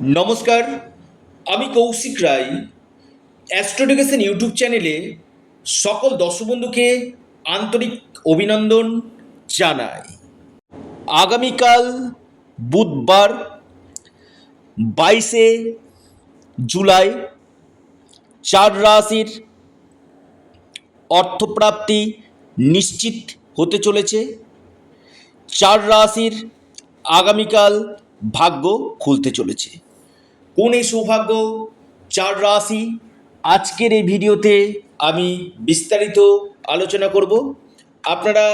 নমস্কার, আমি কৌশিক রায়। অ্যাস্ট্রোডিকেশন ইউটিউব চ্যানেলে সকল দর্শক বন্ধুকে আন্তরিক অভিনন্দন জানাই। আগামীকাল বুধবার 22শে জুলাই 4 রাশির অর্থপ্রাপ্তি নিশ্চিত হতে চলেছে। 4 রাশির আগামীকাল ভাগ্য খুলতে চলেছে। কোন এই সৌভাগ্য 4 রাশি, আজকের এই ভিডিওতে আমি বিস্তারিত আলোচনা করব। আপনারা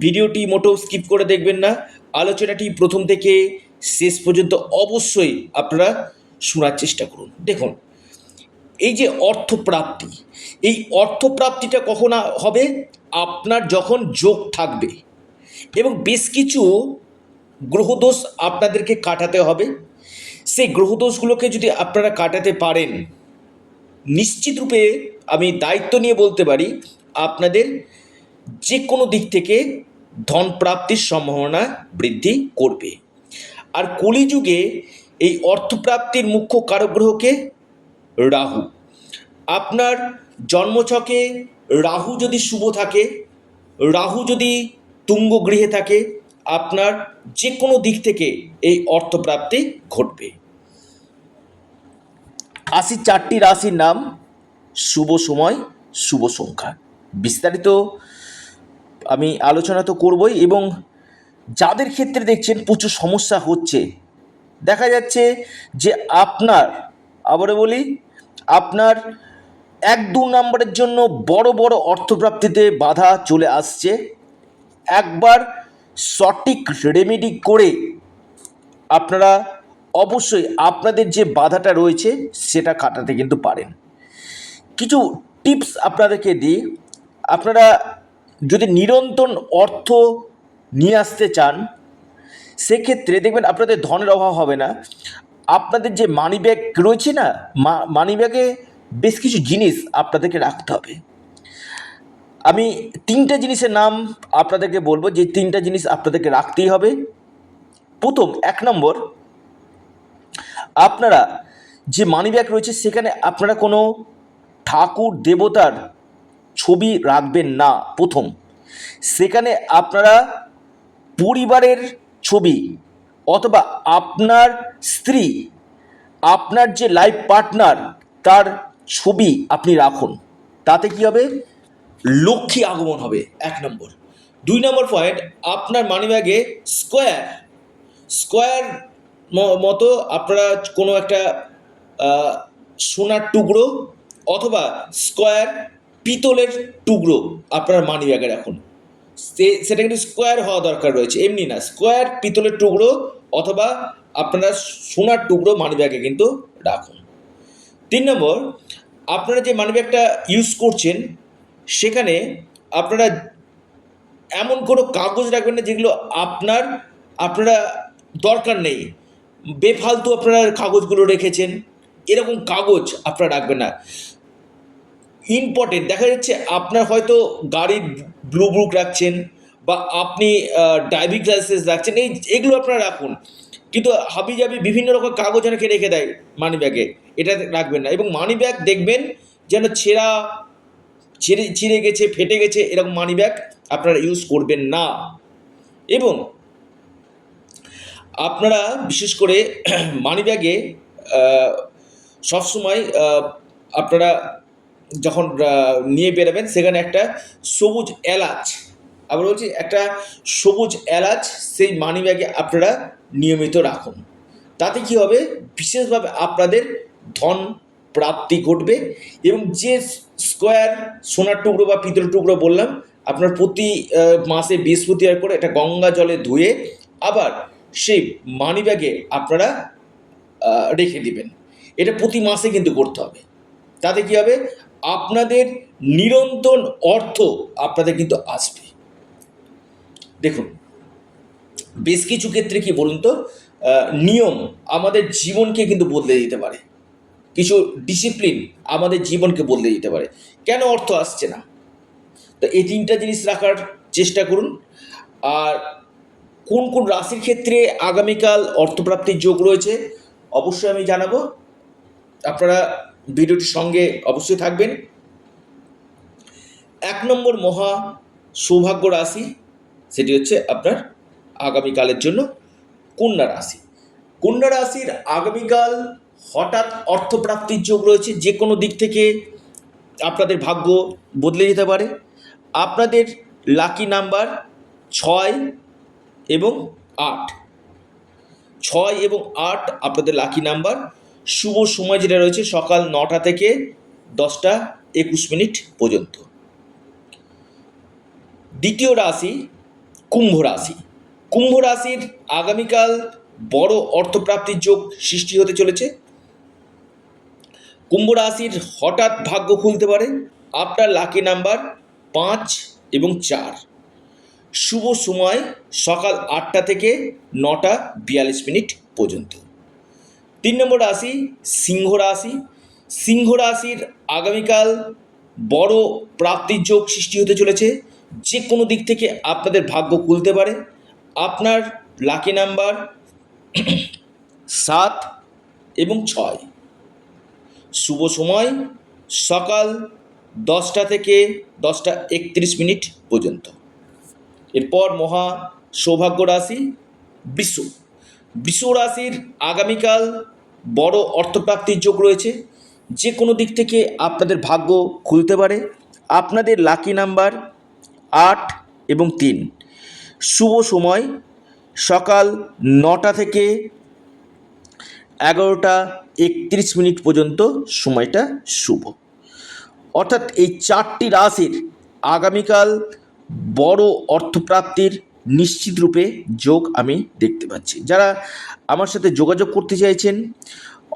ভিডিওটি মোটেও স্কিপ করে দেখবেন না, আলোচনাটি প্রথম থেকে শেষ পর্যন্ত অবশ্যই আপনারা শোনার চেষ্টা করুন। দেখুন, এই যে অর্থপ্রাপ্তি, এই অর্থপ্রাপ্তিটা কখন হবে? আপনার যখন যোগ থাকবে এবং বেশ কিছু গ্রহদোষ আপনাদেরকে কাটাতে হবে। সেই গ্রহদোষগুলোকে যদি আপনারা কাটাতে পারেন, নিশ্চিত রূপে আমি দায়িত্ব নিয়ে বলতে পারি আপনাদের যে কোনো দিক থেকে ধন প্রাপ্তির সম্ভাবনা বৃদ্ধি করবে। আর কলিযুগে এই অর্থপ্রাপ্তির মুখ্য কারক গ্রহকে রাহু। আপনার জন্মছকে রাহু যদি শুভ থাকে, রাহু যদি তুঙ্গ গৃহে থাকে, আপনার যে কোনো দিক থেকে এই অর্থপ্রাপ্তি ঘটবে। 84টি রাশির নাম, শুভ সময়, শুভ সংখ্যা, বিস্তারিত আমি আলোচনা তো করবই। এবং যাদের ক্ষেত্রে দেখছেন প্রচুর সমস্যা হচ্ছে, দেখা যাচ্ছে যে আপনার, আবারও বলি, আপনার 1-2 নম্বরের জন্য বড় বড় অর্থপ্রাপ্তিতে বাধা চলে আসছে। একবার সঠিক রেমেডি করে আপনারা অবশ্যই আপনাদের যে বাধাটা রয়েছে সেটা কাটাতে কিন্তু পারেন। কিছু টিপস আপনাদেরকে দিই। আপনারা যদি নিরন্তর অর্থ নিয়ে আসতে চান, সেক্ষেত্রে দেখবেন আপনাদের ধনের অভাব হবে না। আপনাদের যে মানি ব্যাগ রয়েছে না, মানি ব্যাগে বেশ কিছু জিনিস আপনাদেরকে রাখতে হবে। আমি 3টে জিনিসের নাম আপনাদেরকে বলবো, যে 3টা জিনিস আপনাদেরকে রাখতেই হবে। প্রথম, 1 নম্বর, আপনারা যে মানি ব্যাগ রয়েছে সেখানে আপনারা কোনো ঠাকুর দেবতার ছবি রাখবেন না। প্রথম, সেখানে আপনারা পরিবারের ছবি অথবা আপনার স্ত্রী, আপনার যে লাইফ পার্টনার, তার ছবি আপনি রাখুন। তাতে কি হবে? লক্ষ্মী আগমন হবে, 1 নম্বর। 2 নম্বর পয়েন্ট, আপনার মানিব্যাগে স্কোয়ার স্কোয়ার মতো আপনারা কোনো একটা সোনার টুকরো অথবা স্কোয়ার পিতলের টুকরো আপনার মানিব্যাগে রাখুন। সেটা কিন্তু স্কোয়ার হওয়া দরকার রয়েছে, এমনি না। স্কোয়ার পিতলের টুকরো অথবা আপনারা সোনার টুকরো মানিব্যাগে কিন্তু রাখুন। 3 নম্বর, আপনারা যে মানিব্যাগটা ইউজ করছেন সেখানে আপনারা এমন কোনো কাগজ রাখবেন না যেগুলো আপনারা দরকার নেই, বেফালতু আপনারা কাগজগুলো রেখেছেন, এরকম কাগজ আপনারা রাখবেন না। ইম্পর্টেন্ট, দেখা যাচ্ছে আপনার হয়তো গাড়ির ব্লু বুক রাখছেন বা আপনি ড্রাইভিং লাইসেন্স রাখছেন, এগুলো আপনারা রাখুন, কিন্তু হাবিজাবি বিভিন্ন রকম কাগজ অনেকে রেখে দেয় মানি ব্যাগে, এটা রাখবেন না। এবং মানি ব্যাগ দেখবেন যেন ছিঁড়ে গেছে, ফেটে গেছে, এরকম মানি ব্যাগ আপনারা ইউজ করবেন না। এবং আপনারা বিশেষ করে মানি ব্যাগে সবসময় আপনারা যখন নিয়ে বেরোবেন সেখানে একটা সবুজ এলাচ, আবার বলছি একটা সবুজ এলাচ সেই মানি ব্যাগে আপনারা নিয়মিত রাখুন। তাতে কি হবে? বিশেষভাবে আপনাদের ধন প্রাপ্তি ঘটবে। এবং যে স্কোয়ার সোনার টুকরো বা পিতলের টুকরো বললাম, আপনার প্রতি মাসে বৃহস্পতিবার করে এটা গঙ্গা জলে ধুয়ে আবার সেই মানি ব্যাগে আপনারা রেখে দিবেন। এটা প্রতি মাসে কিন্তু করতে হবে। তাতে কী হবে? আপনাদের নিরন্তর অর্থ আপনাদের কিন্তু আসবে। দেখুন, বেশ কিছু ক্ষেত্রে কি বলুন তো, নিয়ম আমাদের জীবনকে কিন্তু বদলে দিতে পারে, কিছু ডিসিপ্লিন আমাদের জীবনকে বদলে দিতে পারে। কেন অর্থ আসছে না? তো এই 3টা জিনিস রাখার চেষ্টা করুন। আর কোন কোন রাশির ক্ষেত্রে আগামীকাল অর্থপ্রাপ্তির যোগ রয়েছে অবশ্যই আমি জানাবো। আপনারা ভিডিওটির সঙ্গে অবশ্যই থাকবেন। 1 নম্বর মহা সৌভাগ্য রাশি, সেটি হচ্ছে আপনার আগামীকালের জন্য কন্যা রাশি। কন্যা রাশির আগামীকাল হঠাৎ অর্থপ্রাপ্তির যোগ রয়েছে। যে কোনো দিক থেকে আপনাদের ভাগ্য বদলে যেতে পারে। আপনাদের লাকি নাম্বার 6 এবং 8। 6 এবং 8 আপনাদের লাকি নাম্বার। শুভ সময় যেটা রয়েছে সকাল 9টা থেকে 10টা 21 মিনিট পর্যন্ত। দ্বিতীয় রাশি কুম্ভ রাশি। কুম্ভ রাশির আগামীকাল বড় অর্থপ্রাপ্তির যোগ সৃষ্টি হতে চলেছে। কুম্ভ রাশির হঠাৎ ভাগ্য খুলতে পারে। আপনার লাকি নাম্বার 5 এবং 4। শুভ সময় সকাল 8টা থেকে 9টা 42 মিনিট পর্যন্ত। 3 নম্বর রাশি সিংহ রাশি। সিংহ রাশির আগামীকাল বড় প্রাপ্তির যোগ সৃষ্টি হতে চলেছে। যে কোনো দিক থেকে আপনাদের ভাগ্য খুলতে পারে। আপনার লাকি নাম্বার 7 এবং 6। শুভ সময় সকাল 10টা থেকে 10টা 31 মিনিট পর্যন্ত। এরপর মহা সৌভাগ্য রাশি বৃষ। বৃষ রাশির আগামীকাল বড় অর্থপ্রাপ্তির যোগ রয়েছে। যে কোনো দিক থেকে আপনাদের ভাগ্য খুলতে পারে। আপনাদের লাকি নাম্বার 8 এবং 3। শুভ সময় সকাল 9টা থেকে 11টা 31 মিনিট পর্যন্ত সময়টা শুভ। অর্থাৎ এই 4টি রাশির আগামীকাল বড় অর্থপ্রাপ্তির নিশ্চিত রূপে যোগ আমি দেখতে পাচ্ছি। যারা আমার সাথে যোগাযোগ করতে চাইছেন,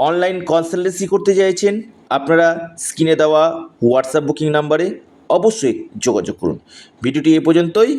অনলাইন কনসালটেন্সি করতে চাইছেন, আপনারা স্ক্রিনে দেওয়া হোয়াটসঅ্যাপ বুকিং নাম্বারে অবশ্যই যোগাযোগ করুন। ভিডিওটি এ পর্যন্তই।